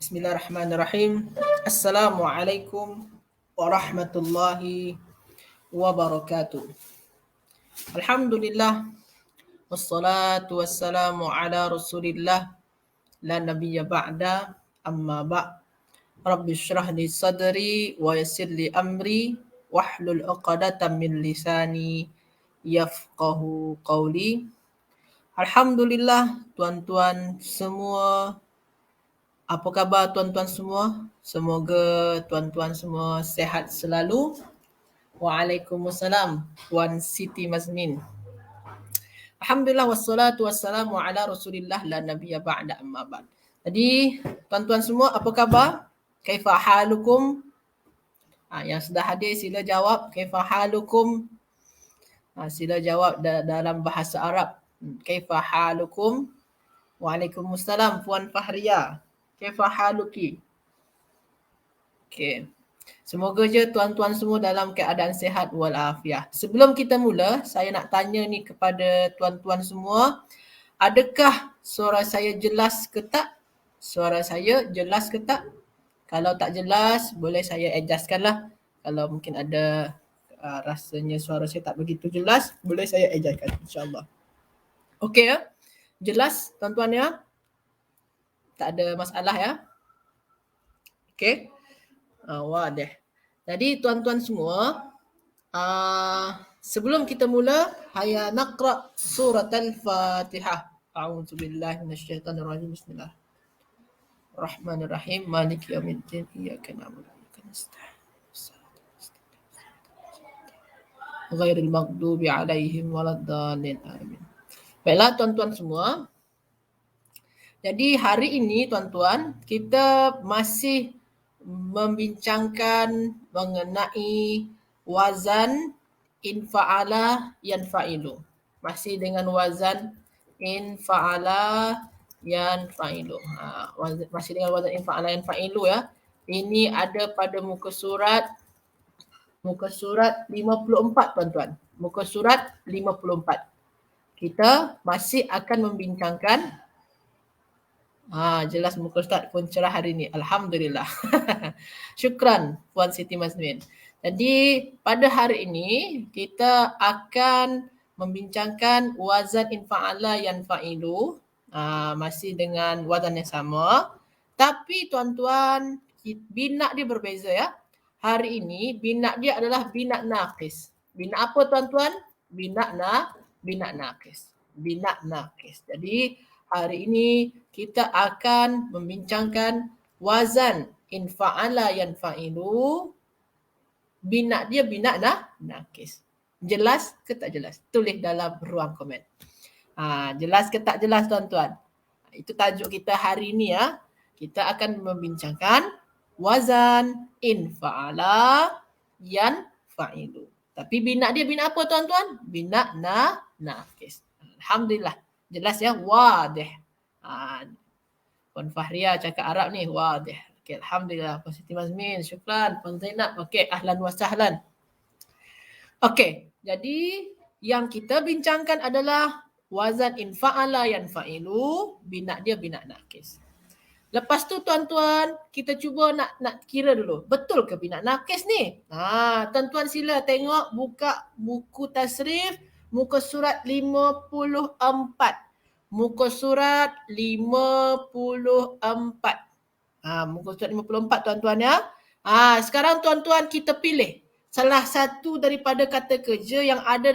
Bismillahirrahmanirrahim. Assalamualaikum warahmatullahi wabarakatuh. Alhamdulillah wassalatu wassalamu ala Rasulillah la nabiyya ba'da amma ba'. Rabbi shrah li sadri wa yassir li amri wahlul 'uqdatam min lisani yafqahu qawli. Alhamdulillah tuan-tuan semua. Apa khabar tuan-tuan semua? Semoga tuan-tuan semua sehat selalu. Waalaikumsalam Puan Siti Mazmin. Alhamdulillah wassalatu wassalamu ala Rasulillah la nabiyya ba'da amma ba'd. Jadi tuan-tuan semua apa khabar? Kaifa halukum? Yang sudah hadir sila jawab kaifa halukum. Sila jawab dalam bahasa Arab. Kaifa halukum? Waalaikumsalam Puan Fahria. Kaifa haluki? Okey. Semoga je tuan-tuan semua dalam keadaan sihat walafiat. Sebelum kita mula, saya nak tanya ni kepada tuan-tuan semua. Adakah suara saya jelas ke tak? Suara saya jelas ke tak? Kalau tak jelas, boleh saya adjustkan lah. Kalau mungkin ada rasanya suara saya tak begitu jelas, boleh saya adjustkan insyaAllah. Okey ya? Jelas tuan-tuan ya? Tak ada masalah ya? Okey. Wadah. Jadi tuan-tuan semua, sebelum kita mula, hayya naqra surat al-Fatihah. A'udzubillahi minasyaitonirrajim. Bismillahirrahmanirrahim. Maliki yaumiddin. Iyyaka na'budu wa iyyaka nasta'in. Ghairil maghdubi 'alaihim waladdallin. Amin. Baiklah tuan-tuan semua. Jadi hari ini tuan-tuan, kita masih membincangkan mengenai wazan infa'ala yanfa'ilu. Masih dengan wazan infa'ala yanfa'ilu. Masih dengan wazan infa'ala yanfa'ilu ya. Ini ada pada muka surat 54 tuan-tuan. Muka surat 54. Kita masih akan membincangkan jelas muka Ustaz pun cerah hari ni. Alhamdulillah. Syukran Puan Siti Mazmin. Jadi pada hari ini kita akan membincangkan wazan infa'ala yanfa'ilu. Masih dengan wazan yang sama. Tapi tuan-tuan, bina dia berbeza ya. Hari ini bina dia adalah bina naqis. Bina apa tuan-tuan? Bina naqis. Bina naqis. Jadi hari ini kita akan membincangkan wazan infa'ala yanfa'ilu. Bina dia bina naqis. Jelas ke tak jelas? Tulis dalam ruang komen. Jelas ke tak jelas tuan-tuan? Itu tajuk kita hari ini ya. Kita akan membincangkan wazan infa'ala yanfa'ilu. Tapi bina dia bina apa tuan-tuan? Bina naqis. Alhamdulillah. Jelas ya? Wadih. Puan Fahria cakap Arab ni. Wadih. Okay, Alhamdulillah. Puan Siti Mazmin. Syukran. Puan Zainab. Okay, ahlan wa sahlan. Okay, jadi yang kita bincangkan adalah wazan infa'ala yanfa'ilu. Bina dia bina naqis. Lepas tu tuan-tuan, kita cuba nak kira dulu. Betul ke bina naqis ni? Tuan-tuan sila tengok buka buku tasrif muka surat 54. Muka surat 54. Muka surat 54 tuan-tuan ya. Sekarang tuan-tuan kita pilih salah satu daripada kata kerja yang ada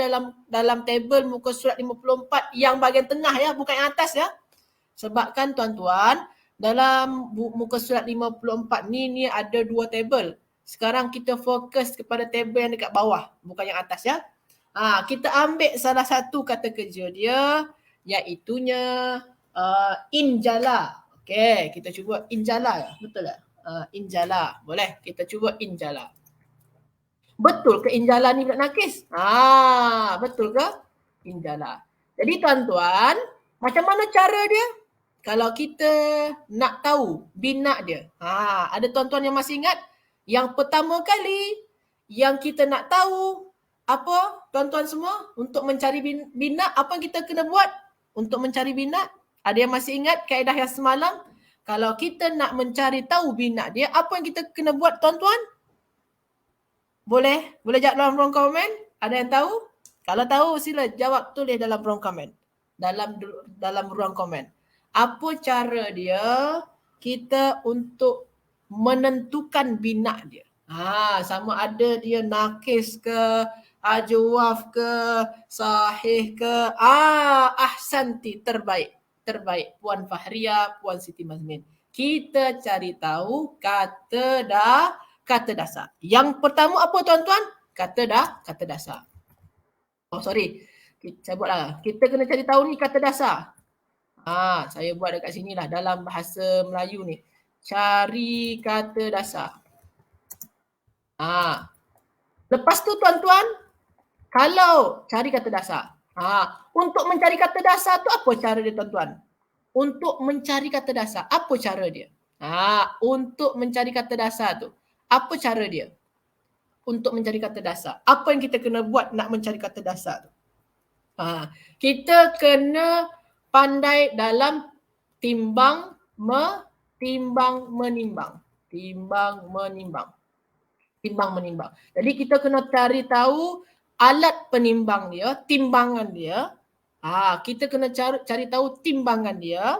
dalam tabel muka surat 54 yang bahagian tengah ya, bukan yang atas ya. Sebabkan tuan-tuan, dalam muka surat 54 ni ada dua tabel. Sekarang kita fokus kepada tabel yang dekat bawah, bukan yang atas ya. Kita ambil salah satu kata kerja dia, iaitunya injala. Okey, kita cuba injala ya. Betul tak? Injala. Boleh, kita cuba injala. Betul ke injala ni bina naqis? Betul ke? Injala. Jadi tuan-tuan, macam mana cara dia? Kalau kita nak tahu bina dia. Ada tuan-tuan yang masih ingat? Yang pertama kali yang kita nak tahu apa tuan-tuan semua? Untuk mencari bina, apa yang kita kena buat untuk mencari bina? Ada yang masih ingat kaedah yang semalam? Kalau kita nak mencari tahu bina dia, apa yang kita kena buat tuan-tuan? Boleh jawab dalam ruang komen? Ada yang tahu? Kalau tahu sila jawab, tulis dalam ruang komen. Dalam ruang komen. Apa cara dia kita untuk menentukan bina dia? Sama ada dia nakis ke, ajwaf ke, sahih ke. Ahsanti, terbaik. Puan Fahria, Puan Siti Mazmin. Kita cari tahu kata dasar. Yang pertama apa tuan-tuan? Kata dasar. Oh sorry, saya buatlah. Kita kena cari tahu ni kata dasar. Saya buat dekat sini lah dalam bahasa Melayu ni. Cari kata dasar. Lepas tu tuan-tuan, kalau cari kata dasar. Untuk mencari kata dasar tu apa cara dia tuan-tuan? Untuk mencari kata dasar, apa cara dia? Untuk mencari kata dasar tu, apa cara dia? Untuk mencari kata dasar. Apa yang kita kena buat nak mencari kata dasar tu? Kita kena pandai dalam timbang, menimbang. Jadi kita kena cari tahu alat penimbang dia, timbangan dia. Kita kena cari tahu timbangan dia.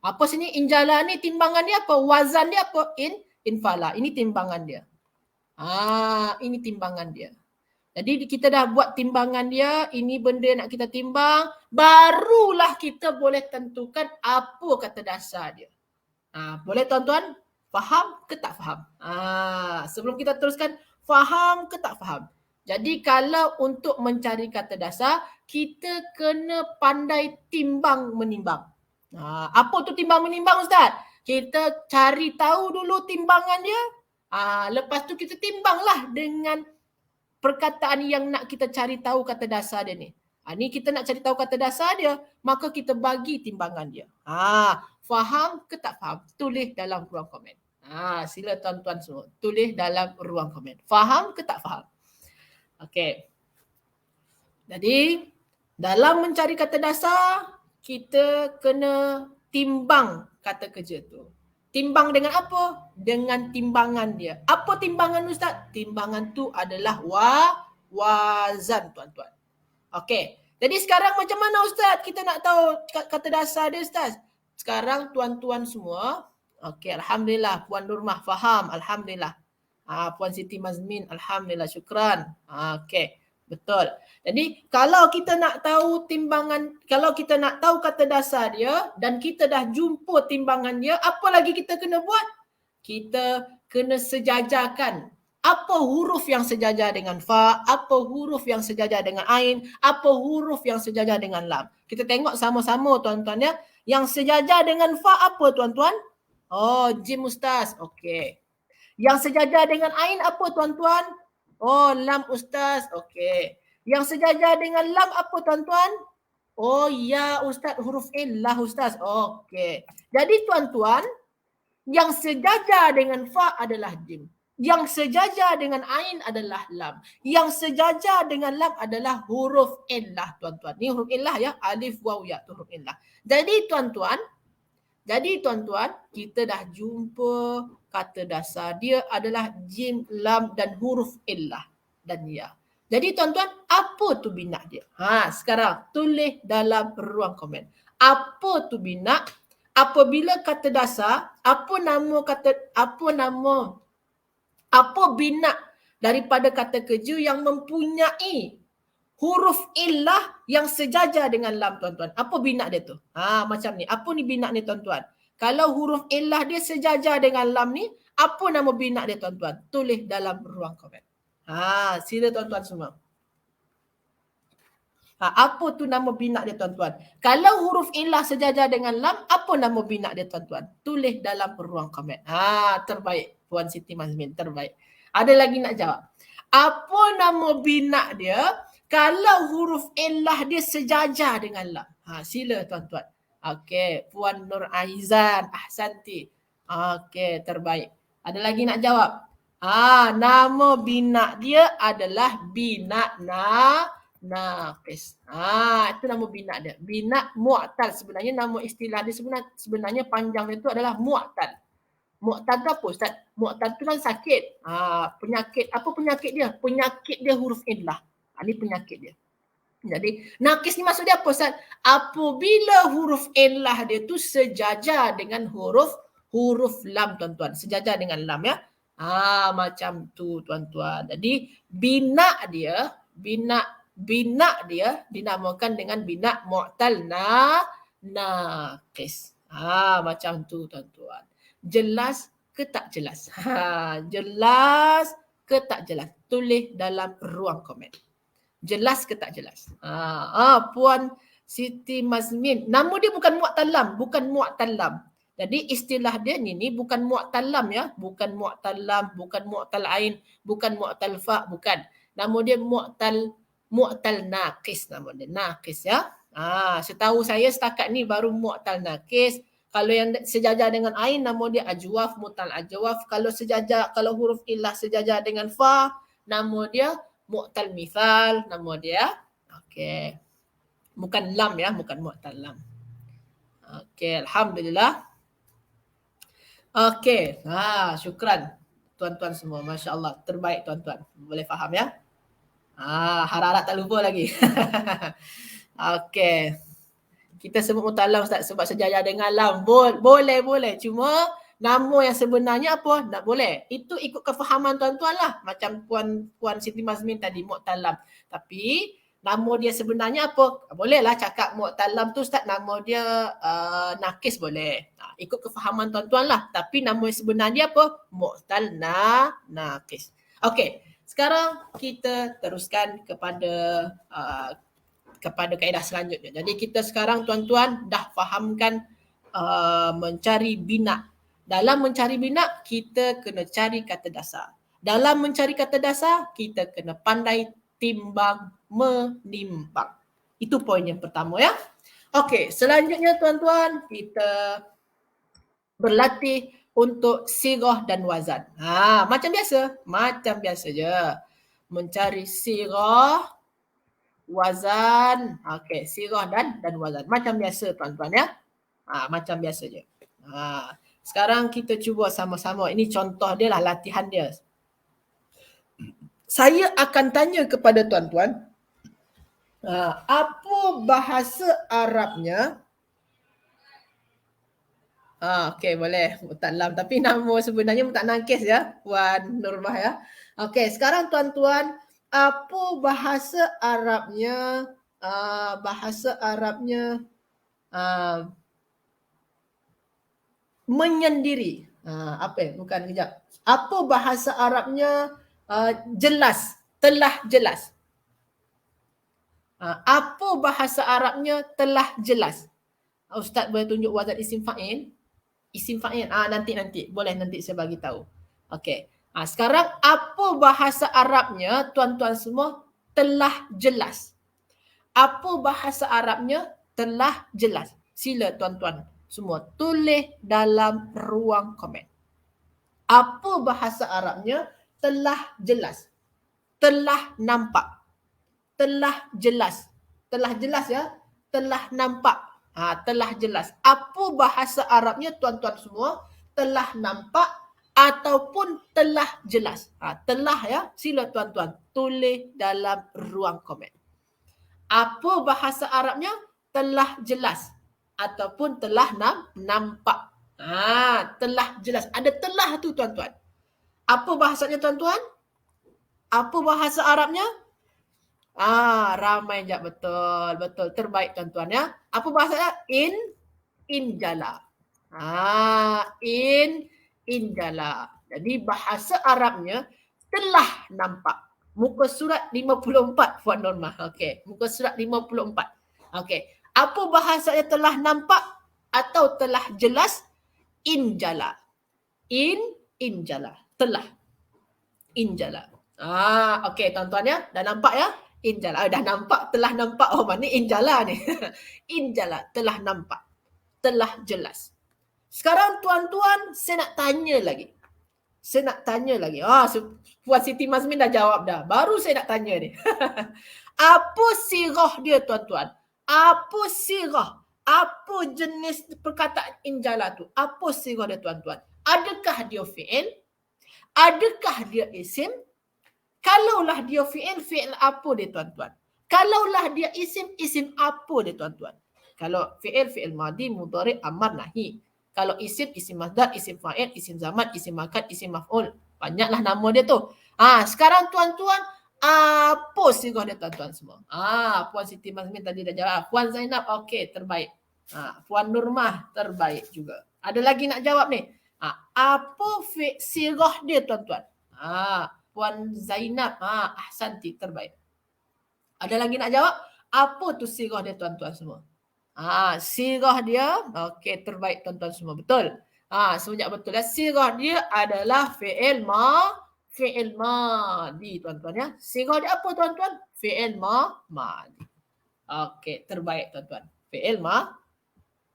Apa sini injala ni timbangan dia apa? Wazan dia apa? Infala. Ini timbangan dia. Ini timbangan dia. Jadi kita dah buat timbangan dia, ini benda nak kita timbang, barulah kita boleh tentukan apa kata dasar dia. Boleh tuan-tuan? Faham ke tak faham? Sebelum kita teruskan, faham ke tak faham? Jadi kalau untuk mencari kata dasar, kita kena pandai timbang menimbang. Apa tu timbang menimbang Ustaz? Kita cari tahu dulu timbangan dia. Lepas tu kita timbanglah dengan perkataan yang nak kita cari tahu kata dasar dia ni. Ni kita nak cari tahu kata dasar dia, maka kita bagi timbangan dia. Faham ke tak faham? Tulis dalam ruang komen. Sila tuan-tuan semua, tulis dalam ruang komen. Faham ke tak faham? Okey. Jadi, dalam mencari kata dasar, kita kena timbang kata kerja tu. Timbang dengan apa? Dengan timbangan dia. Apa timbangan Ustaz? Timbangan tu adalah wazan tuan-tuan. Okey. Jadi sekarang macam mana Ustaz kita nak tahu kata dasar dia Ustaz? Sekarang tuan-tuan semua, okey, alhamdulillah Puan Nurmah faham, alhamdulillah. Puan Siti Mazmin, alhamdulillah, syukran. Okey, betul. Jadi kalau kita nak tahu timbangan, kalau kita nak tahu kata dasar dia dan kita dah jumpa timbangan dia, apa lagi kita kena buat? Kita kena sejajarkan. Apa huruf yang sejajar dengan fa, apa huruf yang sejajar dengan ain, apa huruf yang sejajar dengan lam. Kita tengok sama-sama tuan-tuan ya. Yang sejajar dengan fa apa tuan-tuan? Oh, jim Ustaz. Okey. Yang sejajar dengan ain apa tuan-tuan? Oh, lam Ustaz. Okey. Yang sejajar dengan lam apa tuan-tuan? Oh, ya Ustaz, huruf illah Ustaz. Okey. Jadi tuan-tuan, yang sejajar dengan fa adalah jim. Yang sejajar dengan ain adalah lam. Yang sejajar dengan lam adalah huruf illah tuan-tuan. Ni huruf illah ya, alif waw ya tu huruf illah. Jadi tuan-tuan, kita dah jumpa kata dasar dia adalah jim, lam dan huruf illah dan ya. Jadi tuan-tuan, apa tu bina dia? Sekarang tulis dalam ruang komen. Apa tu bina? Apabila kata dasar, apa bina daripada kata kerja yang mempunyai huruf illah yang sejajar dengan lam tuan-tuan. Apa bina dia tu? Macam ni. Apa ni bina ni tuan-tuan? Kalau huruf illah dia sejajar dengan lam ni, apa nama bina dia tuan-tuan? Tulis dalam ruang komen. Sila tuan-tuan semua. Apa tu nama bina dia tuan-tuan? Kalau huruf illah sejajar dengan lam, apa nama bina dia tuan-tuan? Tulis dalam ruang komen. Terbaik. Puan Siti Mazmin, terbaik. Ada lagi nak jawab? Apa nama bina dia kalau huruf illah dia sejajar dengan lam? Sila tuan-tuan. Okey, Puan Nur Aizan, ahsanti. Okey, terbaik. Ada lagi nak jawab? Nama bina dia adalah bina naqis. Itu nama bina dia. Bina mu'tal. Sebenarnya nama istilah dia sebenarnya panjang itu adalah mu'tal. Mu'tal tu apa Ustaz? Mu'tal tu kan sakit. Penyakit. Apa penyakit dia? Penyakit dia huruf illah. Ini penyakit dia. Jadi naqis ni maksud dia apa Ustaz? Apabila huruf illah dia tu sejajar dengan huruf lam tuan-tuan. Sejajar dengan lam ya. Macam tu tuan-tuan. Jadi bina dia dinamakan dengan bina mu'tal naqis. Macam tu tuan-tuan. Jelas ke tak jelas? Jelas ke tak jelas? Tulis dalam ruang komen. Jelas ke tak jelas? Puan Siti Mazmin. Nama dia bukan mu'tal lam, bukan mu'tal lam. Jadi istilah dia ni bukan mu'tal lam ya, bukan mu'tal lam, bukan mu'tal ain, bukan mu'tal fa, bukan. Nama dia mu'tal naqis nama dia, naqis ya. Setahu saya setakat ni baru mu'tal naqis. Kalau yang sejajar dengan ain nama dia ajwaf, mu'tal ajwaf. Kalau huruf illah sejajar dengan fa, nama dia mu'tal mithal, nama dia. Okey. Bukan lam ya, bukan mu'tal lam. Okey, alhamdulillah. Okey. Syukran tuan-tuan semua. Masya-Allah, terbaik tuan-tuan. Boleh faham ya? Harap-harap tak lupa lagi. Okey. Kita sebut mu'tal lam Ustaz sebab sejajar dengan lam. Boleh. Cuma nama yang sebenarnya apa? Tak boleh. Itu ikut kefahaman tuan-tuan lah. Macam Puan Siti Mazmin tadi, mu'tal lam. Tapi nama dia sebenarnya apa? Bolehlah cakap mu'tal lam tu Ustaz, nama dia naqis boleh. Ikut kefahaman tuan-tuan lah. Tapi nama sebenarnya apa? Mu'tal naqis. Okey. Sekarang kita teruskan kepada kaedah selanjutnya. Jadi kita sekarang tuan-tuan dah fahamkan mencari bina. Dalam mencari bina, kita kena cari kata dasar. Dalam mencari kata dasar, kita kena pandai timbang menimbang. Itu poin yang pertama ya. Okey, selanjutnya tuan-tuan, kita berlatih untuk sirah dan wazan. Macam biasa je. Mencari sirah, wazan. Okey, sirah dan wazan. Macam biasa tuan-tuan ya. Macam biasa je. Sekarang kita cuba sama-sama. Ini contoh dia lah, latihan dia. Saya akan tanya kepada tuan-tuan, apa bahasa Arabnya? Okey, boleh. Mu'tal lam. Tapi nama sebenarnya mu'tal naqis ya, Puan Nurbah ya. Okey, sekarang tuan-tuan, apa bahasa Arabnya? Menyendiri. Apa? Bukan, kejap. Apa bahasa Arabnya jelas? Telah jelas. Apa bahasa Arabnya telah jelas? Ustaz boleh tunjuk wazan isim fa'il? Isim fa'il. Nanti. Boleh nanti saya bagi tahu. Okey. Sekarang apa bahasa Arabnya tuan-tuan semua telah jelas? Apa bahasa Arabnya telah jelas? Sila tuan-tuan semua tulis dalam ruang komen. Apa bahasa Arabnya telah jelas? Telah nampak. Telah jelas. Telah jelas ya. Telah nampak. Telah jelas. Apa bahasa Arabnya tuan-tuan semua? Telah nampak ataupun telah jelas. Telah ya. Sila tuan-tuan tulis dalam ruang komen. Apa bahasa Arabnya? Telah jelas ataupun telah nampak. Telah jelas. Ada telah tu tuan-tuan. Apa bahasanya tuan-tuan? Apa bahasa Arabnya? Ramai je. Betul. Terbaik tuan-tuan ya. Apa bahasanya? Injala. Injala. Jadi bahasa Arabnya telah nampak. Muka surat 54 Puan Normah. Okey, muka surat 54. Okey. Apa bahasanya telah nampak atau telah jelas? Injala. Injala. Telah. Injala. Okey tuan-tuan ya. Dah nampak ya? Injala. Dah nampak, telah nampak. Mana injala ni? Injala, telah nampak. Telah jelas. Sekarang tuan-tuan, saya nak tanya lagi. Puan Siti Mazmin dah jawab dah. Baru saya nak tanya ni. Apa sirah dia tuan-tuan? Apa sirah? Apa jenis perkataan injala tu? Apa sirah dia tuan-tuan? Adakah dia fi'il? Adakah dia isim? Kalaulah dia fi'il, fi'il apa dia tuan-tuan? Kalaulah dia isim, isim apa dia tuan-tuan? Kalau fi'il, fi'il madi, mudhari', amar, nahi. Kalau isim, isim masdar, isim fa'il, isim zaman, isim makan, isim maf'ul. Banyaklah nama dia tu. Sekarang tuan-tuan, apa sirah dia tuan-tuan semua? Puan Siti Mazmin tadi dah jawab. Puan Zainab, okey, terbaik. Puan Nurmah, terbaik juga. Ada lagi nak jawab ni? Apa sirah dia tuan-tuan? Puan Zainab, ahsanti, terbaik. Ada lagi nak jawab? Apa tu sirah dia tuan-tuan semua? Sirah dia, okey, terbaik tuan-tuan semua. Betul. Semenjak betul ya. Sirah dia adalah fi'il madi tuan-tuan ya. Sirah dia apa tuan-tuan? Fi'il madi. Okey, terbaik tuan-tuan. Fi'il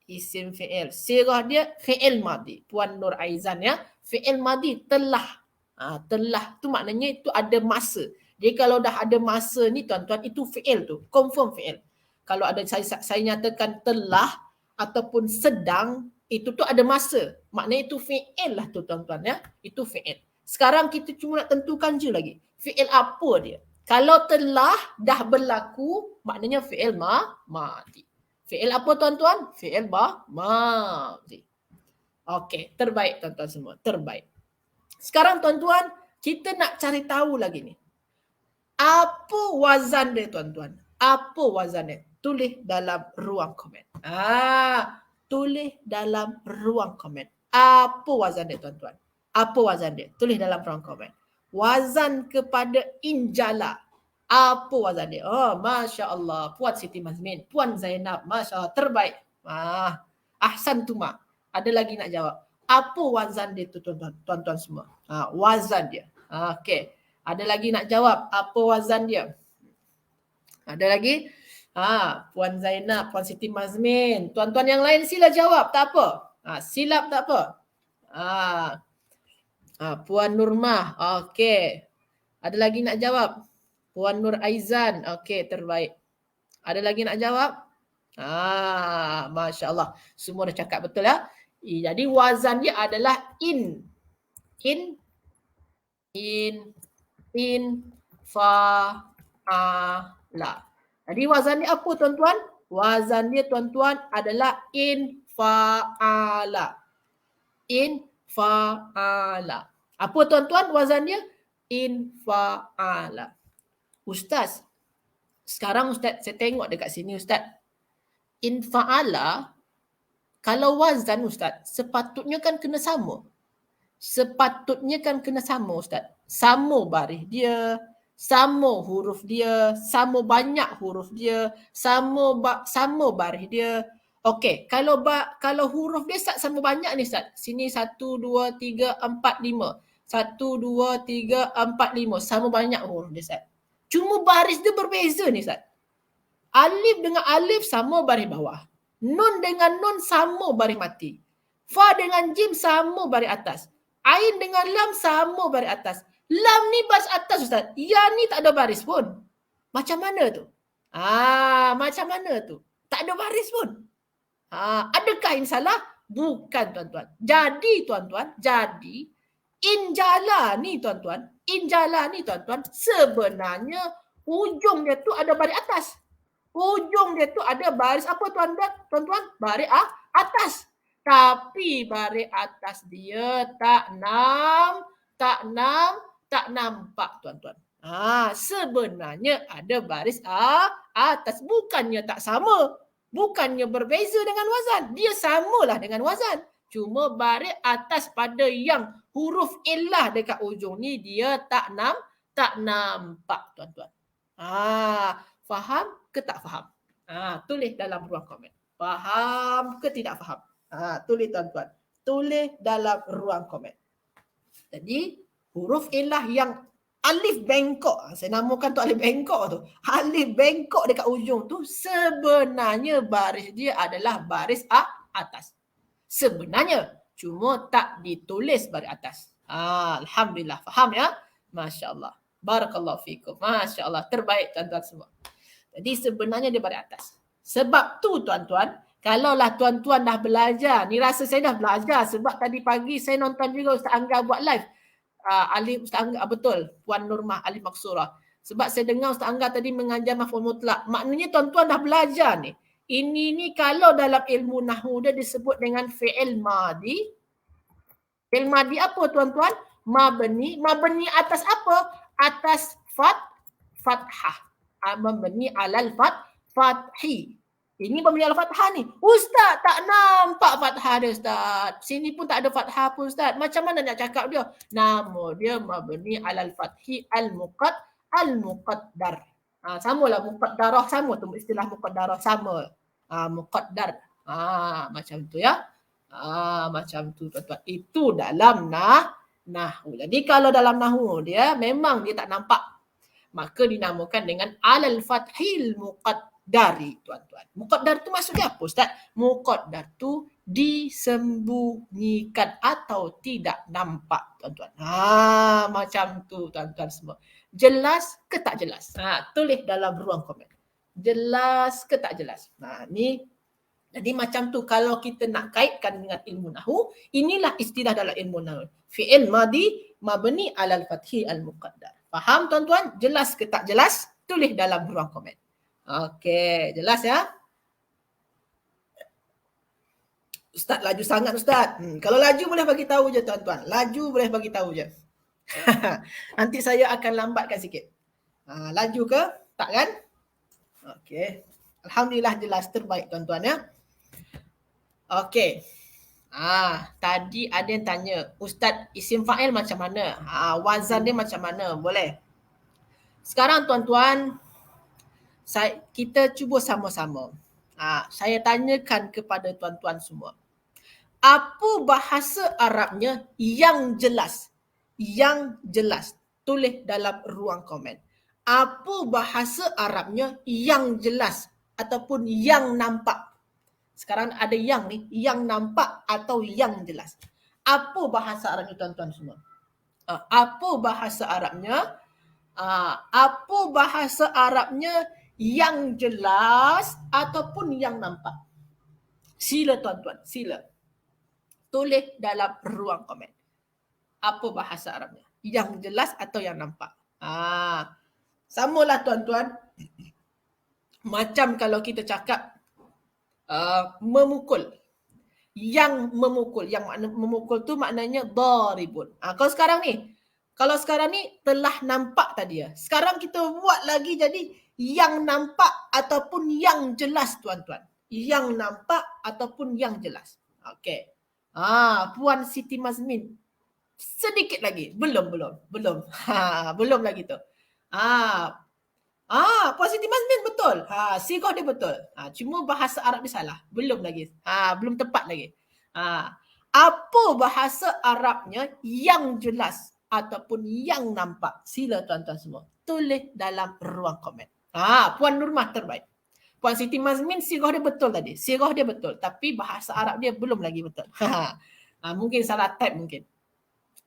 isim fi'il. Sirah dia fi'il madi. Puan Nur Aizan ya. Fi'il madi telah. Telah tu maknanya itu ada masa. Jadi kalau dah ada masa ni tuan-tuan, itu fi'il tu. Confirm fi'il. Kalau ada saya nyatakan telah ataupun sedang, itu tu ada masa. Maknanya itu fi'il lah tu tuan-tuan ya. Itu fi'il. Sekarang kita cuma nak tentukan je lagi. Fi'il apa dia? Kalau telah dah berlaku, maknanya fi'il madi. Fi'il apa tuan-tuan? Fi'il madi. Okey, terbaik tuan-tuan semua. Terbaik. Sekarang tuan-tuan, kita nak cari tahu lagi ni. Apa wazan dia tuan-tuan? Apa wazan dia? Tulis dalam ruang komen. Tulis dalam ruang komen. Apa wazan dia tuan-tuan? Apa wazan dia? Tulis dalam ruang komen. Wazan kepada injala. Apa wazan dia? Masya Allah. Puan Siti Mazmin. Puan Zainab. Masya Allah. Terbaik. Ahsan tuma. Ada lagi nak jawab? Apa wazan dia tu tuan-tuan? Tuan-tuan semua. Wazan dia. Okey. Ada lagi nak jawab? Apa wazan dia? Ada lagi? Puan Zainab, Puan Siti Mazmin. Tuan-tuan yang lain sila jawab. Tak apa. Silap tak apa. Puan Nurmah. Okey. Ada lagi nak jawab? Puan Nur Aizan. Okey, terbaik. Ada lagi nak jawab? Masya Allah. Semua dah cakap betul ya. Jadi wazan dia adalah in, fa'ala. Jadi wazan dia apa tuan-tuan? Wazan dia tuan-tuan adalah in fa'ala. In fa'ala. Apa tuan-tuan wazan dia? In fa'ala. Ustaz, sekarang Ustaz saya tengok dekat sini Ustaz. In fa'ala, kalau wazan Ustaz, sepatutnya kan kena sama. Sepatutnya kan kena sama Ustaz. Sama baris dia, sama huruf dia, sama banyak huruf dia, sama baris dia. Okey, kalau huruf dia Ustaz sama banyak ni Ustaz. Sini 1, 2, 3, 4, 5. 1, 2, 3, 4, 5. Sama banyak huruf dia Ustaz. Cuma baris dia berbeza ni Ustaz. Alif dengan alif sama baris bawah. Nun dengan nun sama baris mati. Fa dengan jim sama baris atas. Ain dengan lam sama baris atas. Lam ni baris atas Ustaz. Ya ni tak ada baris pun. Macam mana tu? Macam mana tu? Tak ada baris pun. Adakah ini salah? Bukan tuan-tuan. Jadi tuan-tuan, injala ni tuan-tuan, sebenarnya ujung dia tu ada baris atas. Ujung dia tu ada baris apa tuan-tuan? Baris atas. Tapi baris atas dia tak nampak tuan-tuan. Sebenarnya ada baris atas. Bukannya tak sama. Bukannya berbeza dengan wazan. Dia samalah dengan wazan. Cuma baris atas pada yang huruf illah dekat ujung ni dia tak nampak tuan-tuan. Faham ke tak faham? Tulis dalam ruang komen. Faham ke tidak faham? Tulis tuan-tuan. Tulis dalam ruang komen. Jadi huruf illah yang alif bengkok, saya namakan tu alif bengkok tu. Alif bengkok dekat ujung tu sebenarnya baris dia adalah baris atas. Sebenarnya cuma tak ditulis baris atas. Alhamdulillah. Faham ya? Masya Allah. Barakallahu fikum. Masya Allah. Terbaik tuan-tuan semua. Jadi sebenarnya dia baris atas. Sebab tu tuan-tuan, kalaulah tuan-tuan dah belajar, ni rasa saya dah belajar sebab tadi pagi saya nonton juga Ustaz Angga buat live. Alif Ustaz Angga, betul, Puan Nurmah Alif Maksurah. Sebab saya dengar Ustaz Angga tadi mengajar maf'ul mutlak. Maknanya tuan-tuan dah belajar ni. Ini ni kalau dalam ilmu nahwu dia disebut dengan fi'il madi. Fi'il madi apa tuan-tuan? Mabni. Mabni atas apa? Atas fathah. Mabni alal fathi. Ini mabni alal fathah ni. Ustaz, tak nampak fathah dia Ustaz. Sini pun tak ada fathah pun Ustaz. Macam mana nak cakap dia? Nama dia mabni alal fathi al-muqaddar. Samalah muqaddarah, sama tu istilah muqaddarah, sama. Muqaddar. Macam tu ya. Macam tu tuan-tuan. Itu dalam nahwu. Jadi kalau dalam nahwu dia memang dia tak nampak, maka dinamakan dengan alal fathil muqaddari tuan-tuan. Muqaddar tu maksudnya apa Ustaz? Muqaddar tu disembunyikan atau tidak nampak tuan-tuan. Macam tu tuan-tuan semua. Jelas ke tak jelas? Tulis dalam ruang komen. Jelas ke tak jelas? Ni jadi macam tu kalau kita nak kaitkan dengan ilmu nahwu, inilah istilah dalam ilmu nahwu. Fi'il madi mabni alal fathi al-muqaddar. Faham tuan-tuan? Jelas ke tak jelas? Tulis dalam ruang komen. Okey, jelas ya? Ustaz laju sangat Ustaz. Kalau laju boleh bagi tahu je tuan-tuan. Laju boleh bagi tahu je. Nanti saya akan lambatkan sikit. Laju ke? Tak kan? Okey. Alhamdulillah jelas, terbaik tuan-tuan ya. Okey. Tadi ada yang tanya, Ustaz isim fa'il macam mana? Wazan dia macam mana? Boleh. Sekarang tuan-tuan, kita cuba sama-sama. Saya tanyakan kepada tuan-tuan semua. Apa bahasa Arabnya yang jelas? Yang jelas. Tulis dalam ruang komen. Apa bahasa Arabnya yang jelas ataupun yang nampak? Sekarang ada yang ni, yang nampak atau yang jelas. Apa bahasa Arabnya tuan-tuan semua? Apa bahasa Arabnya? Apa bahasa Arabnya yang jelas ataupun yang nampak? Sila tuan-tuan, sila. Tulis dalam ruang komen. Apa bahasa Arabnya? Yang jelas atau yang nampak? Samalah tuan-tuan. Macam kalau kita cakap memukul. Yang memukul. Yang makna memukul tu maknanya daribun. Kalau sekarang ni telah nampak tadi ya. Sekarang kita buat lagi jadi yang nampak ataupun yang jelas tuan-tuan. Yang nampak ataupun yang jelas. Okey. Puan Siti Mazmin. Sedikit lagi. Belum. Belum lagi tu. Puan Siti Mazmin betul. Sighah dia betul. Cuma bahasa Arab dia salah. Belum lagi. Belum tepat lagi. Apa bahasa Arabnya yang jelas ataupun yang nampak? Sila tuan-tuan semua. Tulis dalam ruang komen. Puan Nurmah terbaik. Puan Siti Mazmin sighah dia betul tadi. Sighah dia betul. Tapi bahasa Arab dia belum lagi betul. Mungkin salah type mungkin.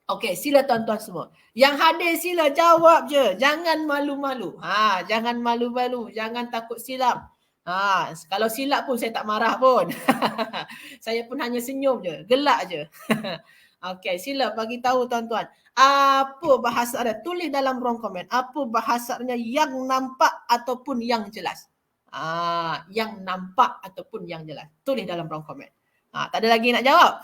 Okey, sila tuan-tuan semua. Yang hadir sila jawab je. Jangan malu-malu. Jangan malu-malu. Jangan takut silap. Kalau silap pun saya tak marah pun. Saya pun hanya senyum je. Gelak je. Okey, sila bagi tahu tuan-tuan. Apa bahasa Arab? Tulis dalam ruang komen. Apa bahasanya yang nampak ataupun yang jelas? Yang nampak ataupun yang jelas. Tulis dalam ruang komen. Tak ada lagi nak jawab.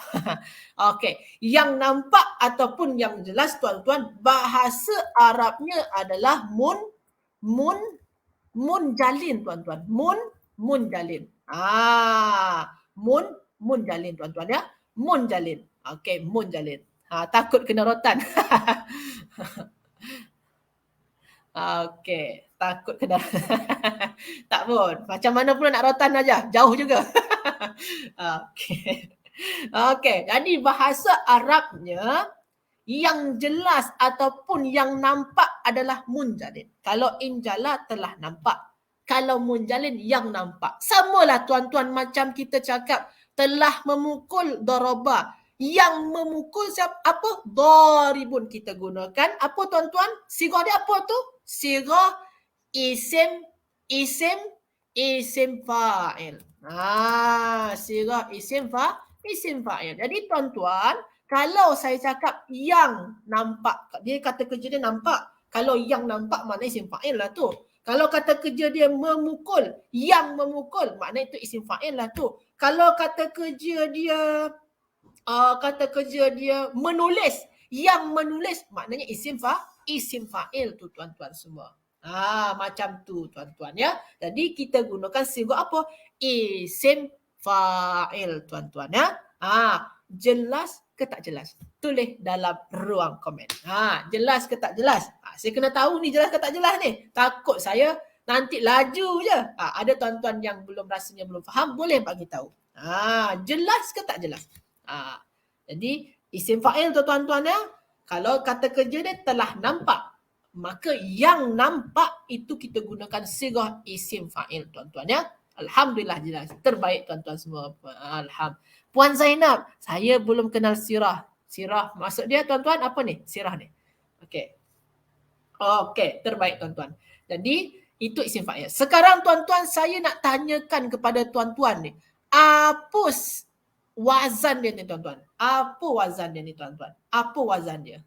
Okey, yang nampak ataupun yang jelas tuan-tuan, bahasa Arabnya adalah munjalin tuan-tuan. Munjalin. Munjalin tuan-tuan ya. Munjalin. Okey, munjalin. Takut kena rotan. Okey, takut kena tak pun. Macam mana pula nak rotan aja, jauh juga. Okey, jadi bahasa Arabnya yang jelas ataupun yang nampak adalah munjalin. Kalau injala telah nampak. Kalau munjalin yang nampak. Samalah tuan-tuan macam kita cakap telah memukul daraba. Yang memukul siapa? Apa? Daribun kita gunakan. Apa tuan-tuan? Sighah dia apa tu? Sighah isim isim fa'il. Sirah isim fa'il. Jadi tuan-tuan, kalau saya cakap yang nampak, dia kata kerja dia nampak. Kalau yang nampak maknanya isim fa'il lah tu. Kalau kata kerja dia memukul, yang memukul, maknanya itu isim fa'il lah tu. Kalau kata kerja dia menulis, yang menulis, maknanya isim fa'il tu tuan-tuan semua. Macam tu tuan-tuan ya. Jadi kita gunakan sirah apa? Isim fa'il tuan-tuan ya. Jelas ke tak jelas? Tulis dalam ruang komen. Jelas ke tak jelas? Saya kena tahu ni jelas ke tak jelas ni. Takut saya nanti laju je. Ada tuan-tuan yang rasanya belum faham, boleh bagi tahu. Jelas ke tak jelas? Jadi isim fa'il tu tuan-tuan ya. Kalau kata kerja dia telah nampak, maka yang nampak itu kita gunakan sirah isim fa'il tuan-tuan ya. Alhamdulillah jelas. Terbaik tuan-tuan semua. Alhamdulillah. Puan Zainab, saya belum kenal sirah. Sirah maksud dia tuan-tuan apa ni? Sirah ni. Okey, terbaik tuan-tuan. Jadi itu isim fa'il. Sekarang tuan-tuan saya nak tanyakan kepada tuan-tuan ni. Apa wazan dia ni tuan-tuan? Apa wazan dia ni tuan-tuan? Apa wazan dia?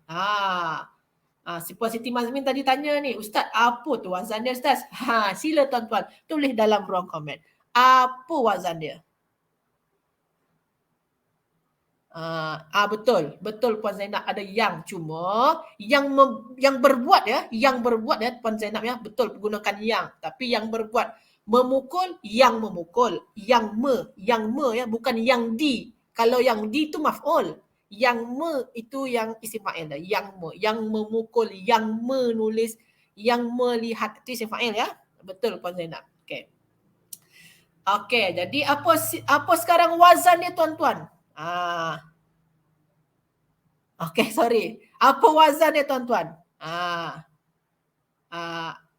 Si Puan Siti Mazmin tadi tanya ni, Ustaz, apa tu wazan dia Ustaz? Sila tuan-tuan tulis dalam ruang komen. Apa wazan dia? Betul Puan Zainab ada yang, cuma yang berbuat ya Puan Zainab ya, betul gunakan yang, tapi yang berbuat memukul, yang memukul, yang ya, bukan yang di. Kalau yang di itu maf'ul, yang itu yang isim fa'il dah, yang memukul, yang menulis, yang melihat itu isim fa'il ya. Betul Puan Zainab. Okey, jadi apa sekarang wazan dia tuan-tuan? Sorry. Apa wazan dia tuan-tuan?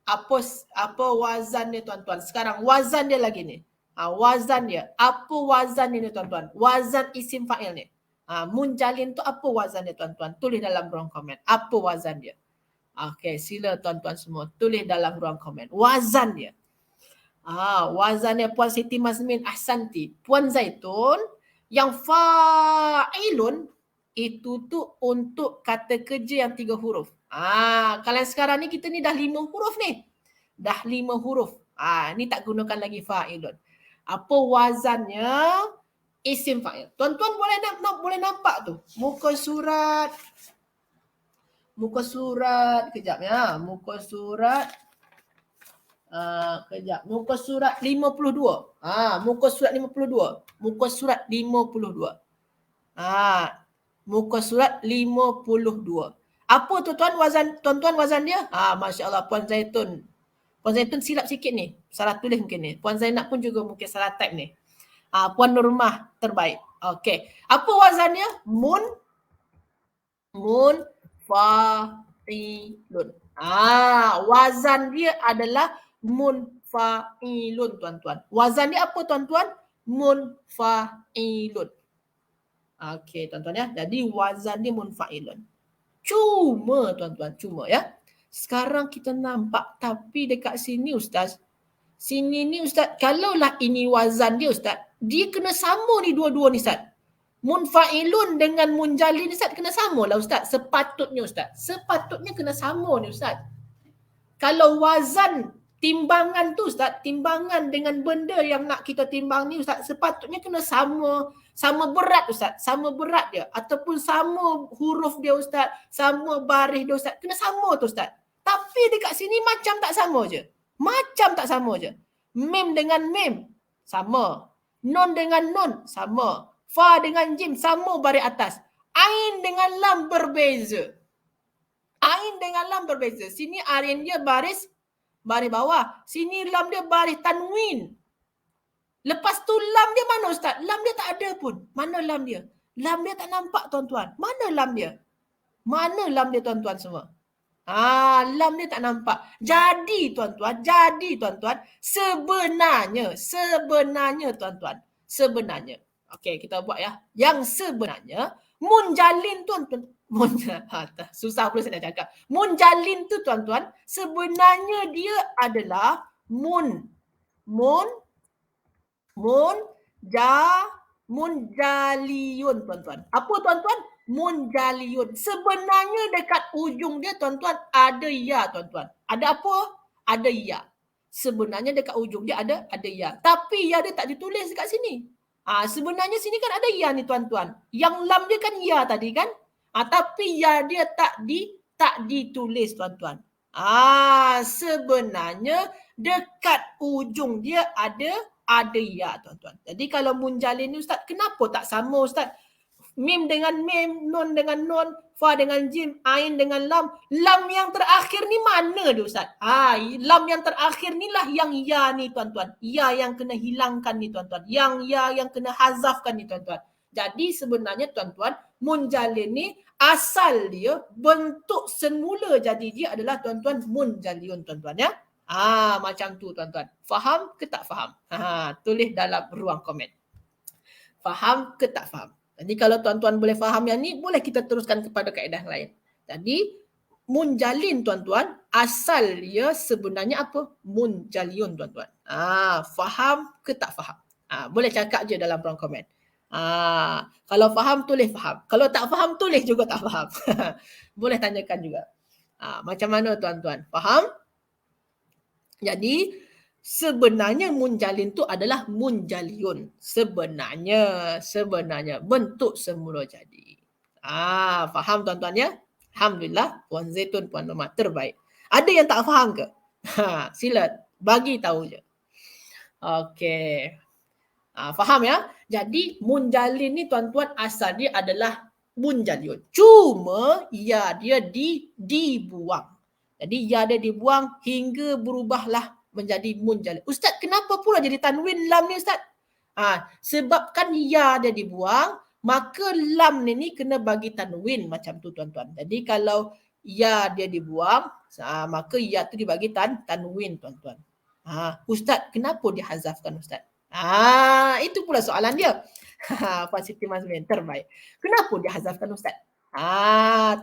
Apa wazan dia tuan-tuan? Sekarang wazan dia lagi ni. Wazan dia. Apa wazan ini tuan-tuan? Wazan isim fa'il ni. Munjalin tu apa wazan dia tuan-tuan? Tulis dalam ruang komen. Apa wazan dia? Sila tuan-tuan semua tulis dalam ruang komen. Wazan dia. Wazan dia Puan Siti Mazmin ahsanti. Puan Zaitun, yang fa'ilun itu tu untuk kata kerja yang 3 huruf. Kalau sekarang ni kita ni dah 5 huruf ni. Dah 5 huruf. Ni tak gunakan lagi fa'ilun. Apa wazannya? Isim fa'il. Tuan-tuan boleh nampak tu. Muka surat kejap ya. Muka surat 52. Muka surat 52. Muka surat 52. Muka surat 52. Apa tu tuan-tuan wazan dia? Masya-Allah Puan Zaitun. Puan Zaitun silap sikit ni. Salah tulis mungkin ni. Puan Zainab pun juga mungkin salah type ni. Puan Nurmah terbaik. Okey. Apa wazan dia? Munfa'ilun. Wazan dia adalah munfa'ilun tuan-tuan. Wazan dia apa tuan-tuan? Munfa'ilun. Okey tuan-tuan ya. Jadi wazan dia munfa'ilun. Cuma tuan-tuan, ya. Sekarang kita nampak tapi dekat sini Ustaz. Sini ni Ustaz, kalaulah ini wazan dia Ustaz, dia kena sama ni dua-dua ni Ustaz. Munfa'ilun dengan munjalin ni Ustaz kena sama lah Ustaz. Sepatutnya Ustaz. Sepatutnya kena sama ni Ustaz. Kalau wazan timbangan tu Ustaz, timbangan dengan benda yang nak kita timbang ni Ustaz, sepatutnya kena sama berat Ustaz, sama berat dia ataupun sama huruf dia Ustaz, sama baris dia Ustaz, kena sama tu Ustaz. Tapi dekat sini macam tak sama je. Mim dengan mim sama. Nun dengan nun sama. Fa dengan jim sama baris atas. Ain dengan lam berbeza. Sini ain dia baris bawah. Sini lam dia baris tanwin. Lepas tu lam dia mana Ustaz? Lam dia tak ada pun. Mana lam dia? Lam dia tak nampak tuan-tuan. Mana lam dia tuan-tuan semua? Lam dia tak nampak. Jadi tuan-tuan, sebenarnya tuan-tuan. Okey, kita buat ya. Yang sebenarnya munjalin tuan-tuan. Susah pula saya nak cakap. Munjalin tu tuan-tuan, sebenarnya dia adalah Munjaliyun, tuan-tuan. Apa tuan-tuan? Munjaliyun. Sebenarnya dekat ujung dia, tuan-tuan, ada ya, tuan-tuan. Ada apa? Ada ya. Sebenarnya dekat ujung dia ada ya. Tapi ya dia tak ditulis dekat sini. Sebenarnya sini kan ada ya ni, tuan-tuan. Yang lam dia kan ya tadi kan? Tapi ya dia tak ditulis, tuan-tuan. Sebenarnya dekat ujung dia ada ya, tuan-tuan. Jadi kalau munjalin ni Ustaz, kenapa tak sama Ustaz? Mim dengan mim, nun dengan nun, fa dengan jim, ain dengan lam. Lam yang terakhir ni mana dia Ustaz? Lam yang terakhir ni lah yang ya ni, tuan-tuan. Ya yang kena hilangkan ni, tuan-tuan. Yang ya yang kena hazafkan ni, tuan-tuan. Jadi sebenarnya, tuan-tuan, munjalin ni asal dia, bentuk semula jadi dia adalah, tuan-tuan, munjaliun, tuan-tuan ya. Macam tu, tuan-tuan. Faham ke tak faham? Tulis dalam ruang komen. Faham ke tak faham? Jadi kalau tuan-tuan boleh faham yang ni, boleh kita teruskan kepada kaedah lain. Jadi munjalin, tuan-tuan, asal dia sebenarnya apa? Munjaliun, tuan-tuan. Faham ke tak faham? Boleh cakap je dalam ruang komen. Kalau faham, tulis faham. Kalau tak faham, tulis juga tak faham. Boleh tanyakan juga. Macam mana, tuan-tuan? Faham? Jadi sebenarnya munjalin tu adalah munjaliun. Sebenarnya bentuk semula jadi. Faham, tuan-tuan ya? Alhamdulillah, Puan Zaitun, Puan Norma, terbaik. Ada yang tak faham ke? Sila bagi tahu je. Okey. Faham ya? Jadi munjalin ni, tuan-tuan, asal dia adalah munjaliun. Cuma ya dia dibuang. Jadi ya dia dibuang hingga berubahlah menjadi munjalin. Ustaz, kenapa pula jadi tanwin lam ni Ustaz? Sebabkan ya dia dibuang, maka lam ni kena bagi tanwin macam tu, tuan-tuan. Jadi kalau ya dia dibuang, maka ya tu dibagi tanwin, tuan-tuan. Ustaz, kenapa dihazafkan Ustaz? Itu pula soalan dia. Puan Siti Mazmin, terbaik. Kenapa dihazafkan Ustaz?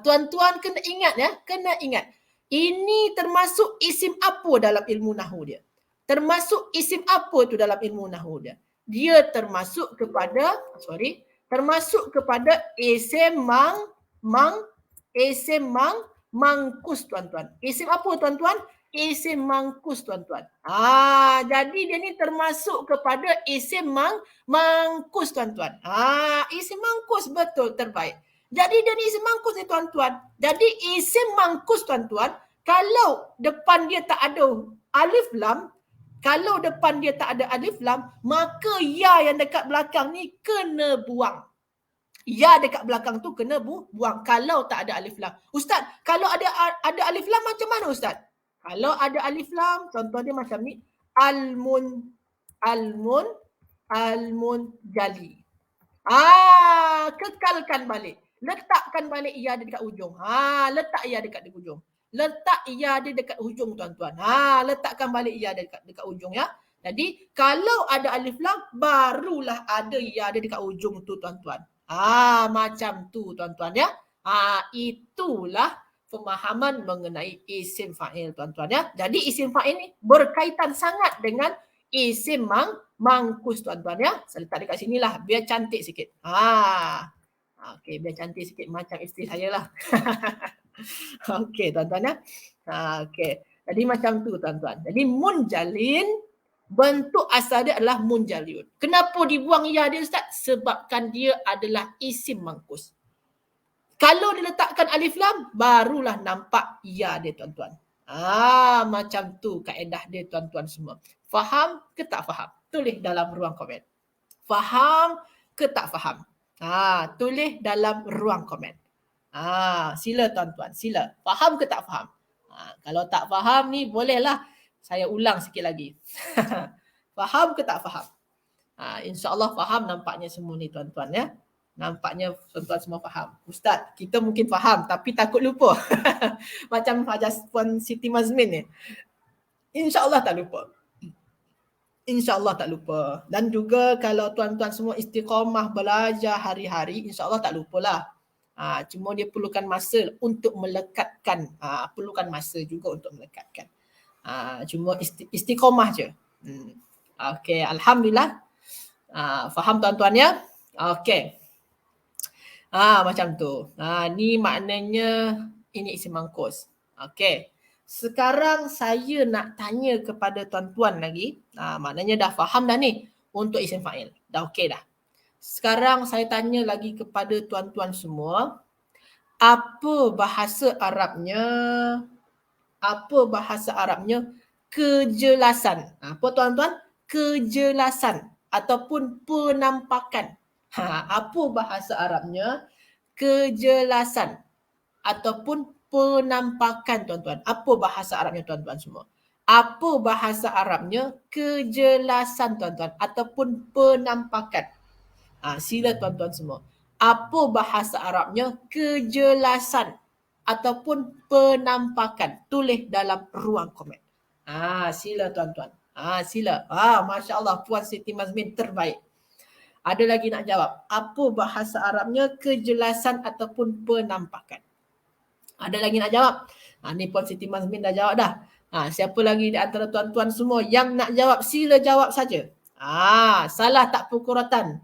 Tuan-tuan kena ingat ya, kena ingat. Ini termasuk isim apa dalam ilmu nahu dia? Termasuk isim apa tu dalam ilmu nahu dia? Dia termasuk kepada isim mangkus, tuan-tuan. Isim apa, tuan-tuan? Isim mangkus, tuan-tuan. Jadi dia ni termasuk kepada isim mangkus, tuan-tuan. Isim mangkus, betul, terbaik. Jadi dia ni isim mangkus ni, tuan-tuan. Jadi isim mangkus, tuan-tuan, kalau depan dia tak ada alif lam, maka ya yang dekat belakang ni kena buang. Ya dekat belakang tu kena buang kalau tak ada alif lam. Ustaz, kalau ada alif lam macam mana Ustaz? Kalau ada alif lam, contoh dia macam ni, almun jali. Kekalkan balik. Letakkan balik ya dekat ujung. Letak ya dekat ujung. Letak ya dia dekat ujung, tuan-tuan. Letakkan balik ya dekat ujung ya. Jadi kalau ada alif lam, barulah ada ya dia dekat ujung tu, tuan-tuan. Macam tu, tuan-tuan ya. Itulah pemahaman mengenai isim fa'il, tuan-tuan ya. Jadi isim fa'il ni berkaitan sangat dengan isim mangkus, tuan-tuan ya. Saya letak dekat sini lah biar cantik sikit. Okey, biar cantik sikit macam isteri saya lah. Okey, tuan-tuan ya. Okey. Jadi macam tu, tuan-tuan. Jadi munjalin, bentuk asal dia adalah munjaliun. Kenapa dibuang ya dia Ustaz? Sebabkan dia adalah isim mangkus. Kalau diletakkan alif lam, barulah nampak ya dia, tuan-tuan. Macam tu kaedah dia, tuan-tuan semua. Faham ke tak faham? Tulis dalam ruang komen. Faham ke tak faham? Tulis dalam ruang komen. Sila, tuan-tuan, sila. Faham ke tak faham? Kalau tak faham ni bolehlah saya ulang sikit lagi. Faham ke tak faham? InsyaAllah faham nampaknya semua ni, tuan-tuan ya. Nampaknya tuan-tuan semua faham. Ustaz, kita mungkin faham tapi takut lupa. Macam Puan Siti Mazmin ni. InsyaAllah tak lupa. InsyaAllah tak lupa. Dan juga kalau tuan-tuan semua istiqamah belajar hari-hari, insyaAllah tak lupalah. Cuma dia perlukan masa untuk melekatkan. Perlukan masa juga untuk melekatkan. Cuma istiqomah je. Okey, alhamdulillah. Faham tuan-tuan ya? Okey. Macam tu. Ni maknanya ini isim mangkus. Okey. Sekarang saya nak tanya kepada tuan-tuan lagi. Maknanya dah faham dah ni untuk isim fa'il. Dah okey dah. Sekarang saya tanya lagi kepada tuan-tuan semua. Apa bahasa Arabnya? Apa bahasa Arabnya kejelasan? Apa tuan-tuan? Kejelasan ataupun penampakan. Apa bahasa Arabnya kejelasan ataupun penampakan tuan-tuan? Apa bahasa Arabnya tuan-tuan semua? Apa bahasa Arabnya kejelasan tuan-tuan ataupun penampakan? Sila tuan-tuan semua. Apa bahasa Arabnya kejelasan ataupun penampakan? Tulis dalam ruang komen. Sila tuan-tuan. Sila. Masya Allah, Puan Siti Mazmin terbaik. Ada lagi nak jawab? Apa bahasa Arabnya kejelasan ataupun penampakan? Ada lagi nak jawab? Ni Puan Siti Mazmin dah jawab dah. Siapa lagi di antara tuan-tuan semua yang nak jawab? Sila jawab saja. Salah tak pukul rotan?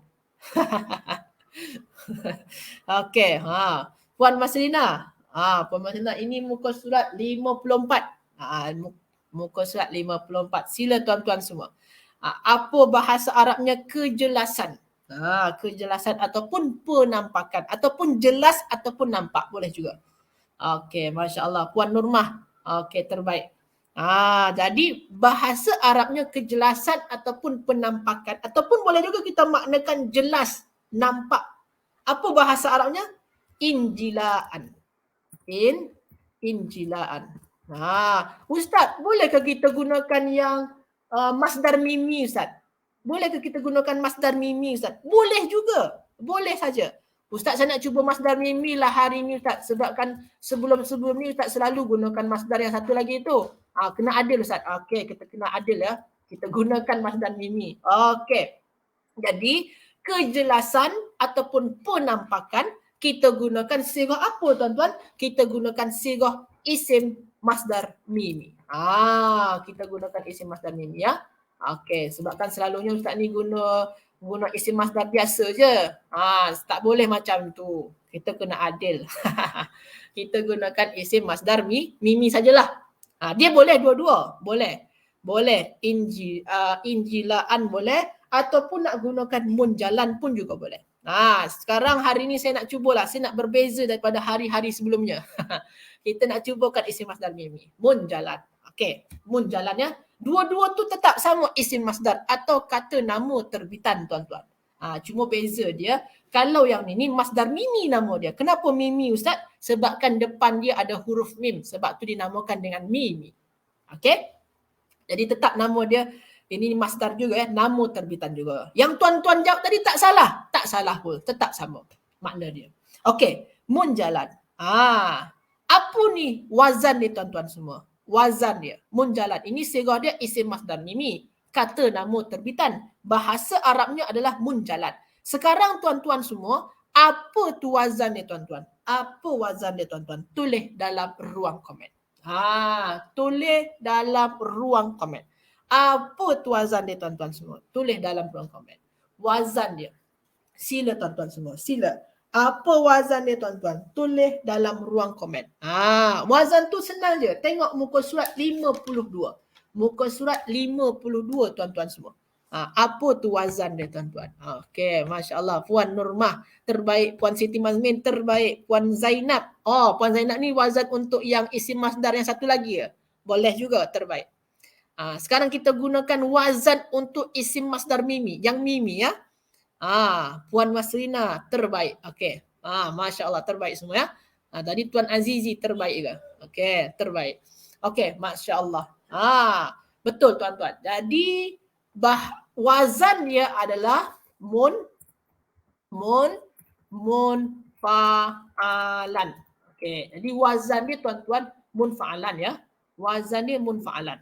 Okey. Puan Maslina. Puan Maslina, ini muka surat 54. Muka surat 54. Sila tuan-tuan semua. Apa bahasa Arabnya kejelasan? Kejelasan ataupun penampakan. Ataupun jelas ataupun nampak. Boleh juga. Okey, Masya Allah. Puan Nurmah. Okey, terbaik. Jadi bahasa Arabnya kejelasan ataupun penampakan. Ataupun boleh juga kita maknakan jelas, nampak. Apa bahasa Arabnya? Injilaan. Injilaan. Ustaz, bolehkah kita gunakan yang masdar mimi, Ustaz? Bolehkah kita gunakan masdar mimi, Ustaz? Boleh juga. Boleh saja. Ustaz, saya nak cuba masdar mimi lah hari ni, Ustaz. Sebabkan sebelum ni Ustaz selalu gunakan masdar yang satu lagi tu. Kena adil, Ustaz. Okey, kita kena adil ya. Kita gunakan masdar mimi. Okey. Jadi, kejelasan ataupun penampakan, kita gunakan sirah apa, tuan-tuan? Kita gunakan sirah isim masdar mimi. Kita gunakan isim masdar mimi ya. Okey, sebabkan selalunya Ustaz ni guna isim masdar biasa je. Tak boleh macam tu. Kita kena adil. Kita gunakan isim masdar mimi sajalah. Dia boleh dua-dua. Boleh. Injilaan boleh. Ataupun nak gunakan munjalan pun juga boleh. Sekarang hari ni saya nak cubalah. Saya nak berbeza daripada hari-hari sebelumnya. Kita nak cubakan isim masdar mimi. Munjalan. Okey. Munjalan ya. Dua-dua tu tetap sama isim masdar atau kata nama terbitan, tuan-tuan. Cuma beza dia. Kalau yang ni masdar mimi nama dia. Kenapa mimi, Ustaz? Sebabkan depan dia ada huruf mim. Sebab tu dinamakan dengan mimi. Okey? Jadi tetap nama dia. Ini masdar juga ya. Nama terbitan juga. Yang tuan-tuan jawab tadi tak salah. Tak salah pun. Tetap sama makna dia. Okey. Munjalan. Apa ni wazan ni, tuan-tuan semua? Wazan dia, munjalan. Ini sirah dia isim masdar mimi. Kata nama terbitan. Bahasa Arabnya adalah munjalan. Sekarang tuan-tuan semua, apa tu wazan dia, tuan-tuan? Apa wazan dia, tuan-tuan? Tulis dalam ruang komen. Tulis dalam ruang komen. Apa tu wazan dia, tuan-tuan semua? Tulis dalam ruang komen. Wazan dia. Sila tuan-tuan semua. Sila. Apa wazan dia, tuan-tuan? Tulis dalam ruang komen. Wazan tu senang je. Tengok muka surat 52. Muka surat 52, tuan-tuan semua. Apa tu wazan dia, tuan-tuan? Okey, Masya Allah. Puan Nurmah, terbaik. Puan Siti Mazmin, terbaik. Puan Zainab. Puan Zainab ni wazan untuk yang isim masdar yang satu lagi ya? Boleh juga, terbaik. Sekarang kita gunakan wazan untuk isim masdar mimi. Yang mimi ya. Puan Masrina terbaik. Okey. Masya Allah terbaik semua ya. Tadi Tuan Azizi terbaik juga. Okey, terbaik. Okey, Masya Allah. Betul tuan-tuan. Jadi wazan dia adalah munfa'alan. Okey, jadi wazan dia tuan-tuan munfa'alan ya. Wazan dia munfa'alan.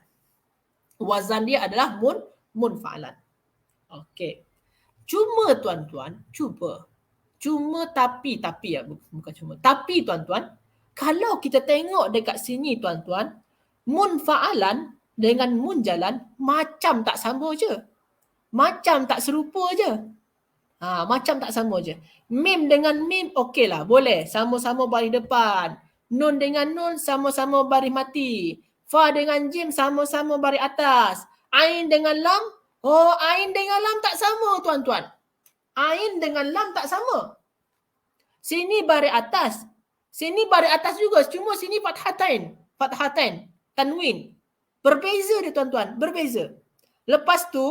Wazan dia adalah munfa'alan. Okey. Cuma tuan-tuan, tapi ya, bukan cuma. Tapi tuan-tuan, kalau kita tengok dekat sini tuan-tuan, munfa'alan dengan munjalan macam tak sama je. Macam tak serupa je. Macam tak sama je. Mim dengan mim okey lah, boleh. Sama-sama baris depan. Nun dengan nun sama-sama baris mati. Fa dengan jim sama-sama baris atas. Ain dengan lam, ain dengan lam tak sama tuan-tuan. Ain dengan lam tak sama. Sini baris atas. Sini baris atas juga. Cuma sini fathatain. Fathatain. Tanwin. Berbeza dia tuan-tuan. Berbeza. Lepas tu,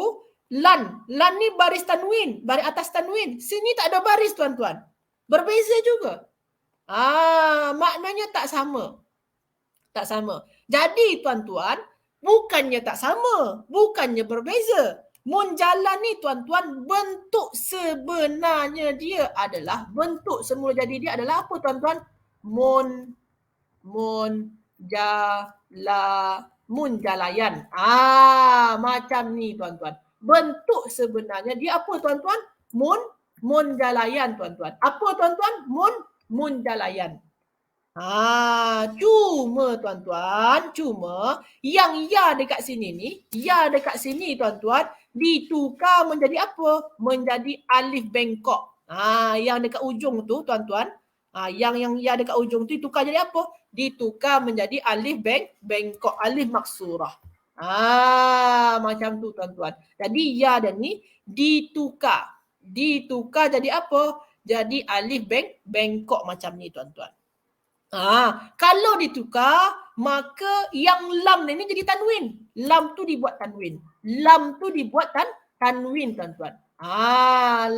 lan. Lan ni baris tanwin. Baris atas tanwin. Sini tak ada baris tuan-tuan. Berbeza juga. Maknanya tak sama. Tak sama. Jadi tuan-tuan, bukannya tak sama. Bukannya berbeza. Munjalan ni tuan-tuan, bentuk sebenarnya dia adalah, bentuk semula jadi dia adalah apa tuan-tuan? Munjalayan. Macam ni tuan-tuan. Bentuk sebenarnya dia apa tuan-tuan? Munjalayan tuan-tuan. Apa tuan-tuan? Munjalayan. Cuma tuan-tuan, yang ya dekat sini ni, ya dekat sini tuan-tuan, ditukar menjadi apa? Menjadi alif bengkok. Yang dekat ujung tu tuan-tuan, yang ya dekat ujung tu ditukar jadi apa? Ditukar menjadi alif bengkok, alif maksurah. Macam tu tuan-tuan. Jadi ya dan ni ditukar. Ditukar jadi apa? Jadi alif bengkok macam ni tuan-tuan. Kalau ditukar, maka yang lam ni jadi tanwin. Lam tu dibuat tanwin. Lam tu dibuat tanwin tuan-tuan.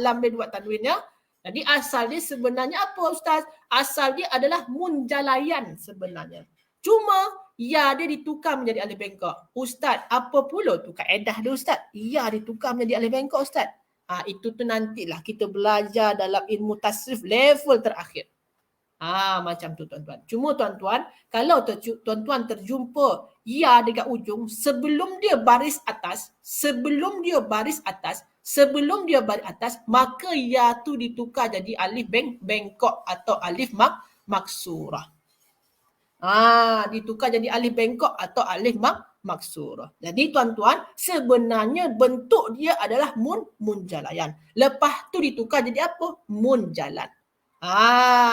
Lam dia buat tanwin ya. Jadi asal dia sebenarnya apa Ustaz? Asal dia adalah munjalayan sebenarnya. Cuma ya dia ditukar menjadi alif bengkok. Ustaz, apa pula tu kaedah dia Ustaz? Ya ditukar menjadi alif bengkok Ustaz. Itu tu nantilah kita belajar dalam ilmu tasrif level terakhir. Macam tu tuan-tuan. Cuma tuan-tuan, kalau tuan-tuan terjumpa ya dekat ujung, sebelum dia baris atas, maka ya tu ditukar jadi alif bengkok atau alif maksurah. Ditukar jadi alif bengkok atau alif maksurah. Jadi tuan-tuan, sebenarnya bentuk dia adalah munjalayan. Lepas tu ditukar jadi apa? Munjalan.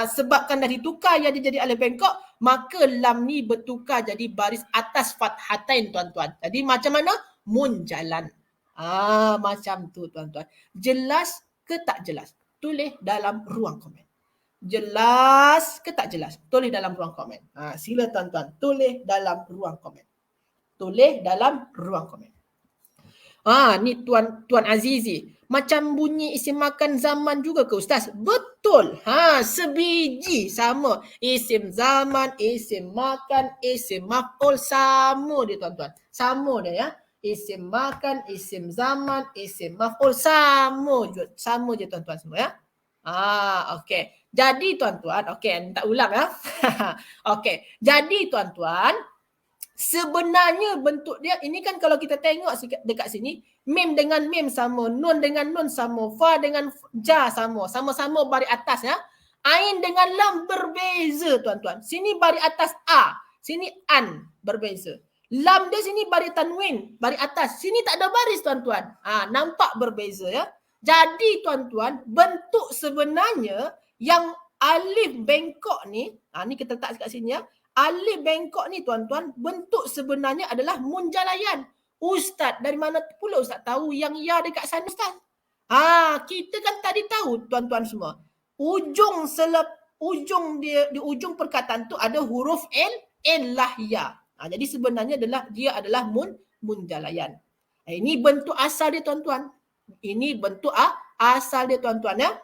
Sebabkan dah ditukar ya dia jadi alif bengkok, maka lam ni bertukar jadi baris atas fathatain tuan-tuan. Jadi macam mana? Munjalan. Macam tu tuan-tuan. Jelas ke tak jelas? Tulis dalam ruang komen. Jelas ke tak jelas? Tulis dalam ruang komen. Sila tuan-tuan, tulis dalam ruang komen. Tulis dalam ruang komen. Ni Tuan Azizi. Macam bunyi isim makan zaman juga ke Ustaz? Betul. Sebiji sama. Isim zaman, isim makan, isim maf'ul sama dia tuan-tuan. Sama dia ya. Isim makan, isim zaman, isim maf'ul sama je tuan-tuan semua ya. Okey. Jadi tuan-tuan, okey, tak ulang ya. Okey. Jadi tuan-tuan, sebenarnya bentuk dia, ini kan kalau kita tengok dekat sini, mim dengan mim sama, nun dengan nun sama, fa dengan ja sama, sama-sama baris atas ya. Ain dengan lam berbeza tuan-tuan. Sini baris atas a, sini an berbeza. Lam dia sini baris tanwin, baris atas. Sini tak ada baris tuan-tuan. Nampak berbeza ya. Jadi tuan-tuan, bentuk sebenarnya yang alif bengkok ni, ni kita letak kat sini ya. Alif bengkok ni tuan-tuan, bentuk sebenarnya adalah munjalayan. Ustaz, dari mana pula Ustaz tahu yang ya dekat sana Ustaz? Kita kan tadi tahu tuan-tuan semua. Ujung dia, di ujung perkataan tu ada huruf L lah ya. Jadi sebenarnya dia adalah munjalayan. Ini bentuk asal dia tuan-tuan. Ini bentuk asal dia tuan-tuan ya.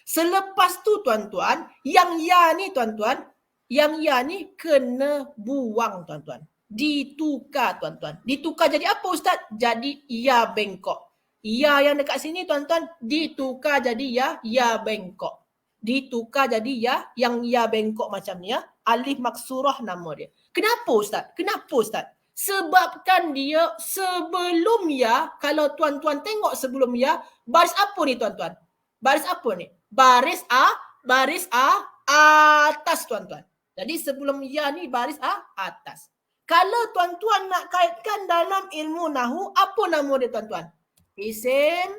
Selepas tu tuan-tuan, yang ya ni tuan-tuan, yang ya ni kena buang tuan-tuan. Ditukar tuan-tuan. Ditukar jadi apa Ustaz? Jadi ya bengkok. Ya yang dekat sini tuan-tuan ditukar jadi ya bengkok. Ditukar jadi yang ya bengkok macam ni ya. Alif maksurah nama dia. Kenapa Ustaz? Kenapa Ustaz? Sebabkan dia sebelum ya, kalau tuan-tuan tengok sebelum ya, baris apa ni tuan-tuan? Baris apa ni? Baris atas tuan-tuan. Jadi sebelum ya ni baris atas. Kalau tuan-tuan nak kaitkan dalam ilmu nahu, apa nama dia tuan-tuan? Isim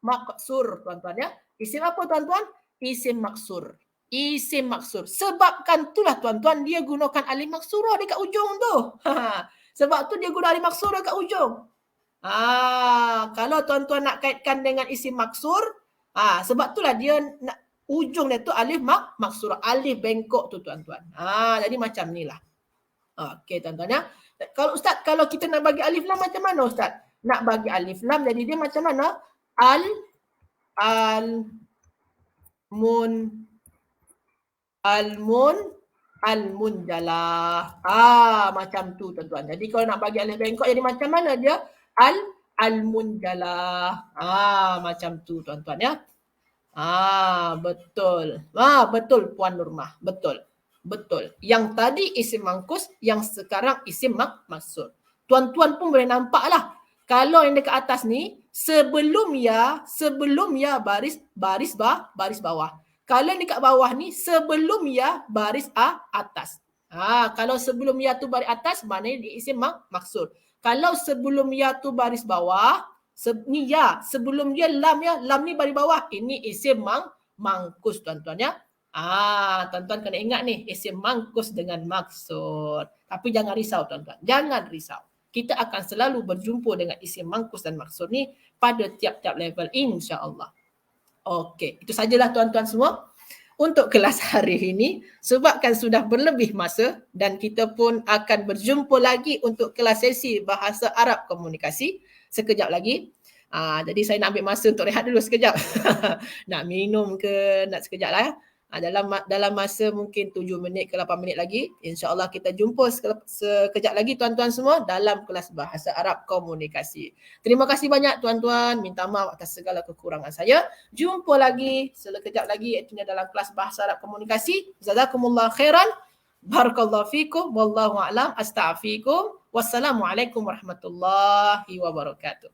maksur tuan-tuan ya. Isim apa tuan-tuan? Isim maksur. Isim maksur. Sebabkan itulah tuan-tuan dia gunakan alif maksurah dekat ujung tu. Sebab tu dia guna alif maksurah dekat ujung. Kalau tuan-tuan nak kaitkan dengan isim maksur, sebab itulah dia nak, ujung dia tu alif maksurah, alif bengkok tu tuan-tuan. Jadi macam ni lah. Okey tuan-tuan ya. Kalau Ustaz, kalau kita nak bagi alif lam macam mana Ustaz? Nak bagi alif lam jadi dia macam mana? Al-munjalah. Macam tu tuan-tuan. Jadi kalau nak bagi alif bengkok jadi macam mana dia? Al-munjalah. Macam tu tuan-tuan ya. Betul. Betul Puan Nurmah. Betul. Yang tadi isim mangkus, yang sekarang isim maksud. Tuan-tuan pun boleh nampak lah. Kalau yang dekat atas ni, sebelum ya baris bawah. Kalau yang dekat bawah ni, sebelum ya baris atas. Kalau sebelum ya tu baris atas, maknanya dia isim maksud. Kalau sebelum ya tu baris bawah, ni ya, sebelum dia lam ni baris bawah, ini isim mangkus tuan-tuan ya. Tuan-tuan kena ingat ni, isim mangkus dengan maksud. Tapi jangan risau tuan-tuan, jangan risau. Kita akan selalu berjumpa dengan isim mangkus dan maksud ni pada tiap-tiap level insya-Allah. Okey, itu sajalah tuan-tuan semua untuk kelas hari ini. Sebabkan sudah berlebih masa dan kita pun akan berjumpa lagi untuk kelas sesi bahasa Arab komunikasi sekejap lagi. Jadi saya nak ambil masa untuk rehat dulu sekejap. Nak minum ke, nak sekejap lah ya. Dalam masa mungkin 7 minit ke 8 minit lagi, insya-Allah kita jumpa sekejap lagi tuan-tuan semua dalam kelas bahasa Arab komunikasi. Terima kasih banyak tuan-tuan, minta maaf atas segala kekurangan saya. Jumpa lagi sekejap lagi iaitu dalam kelas bahasa Arab komunikasi. Jazakumullah khairan. Barakallahu fikum wallahu a'lam. Astaghfirukum. Wassalamualaikum warahmatullahi wabarakatuh.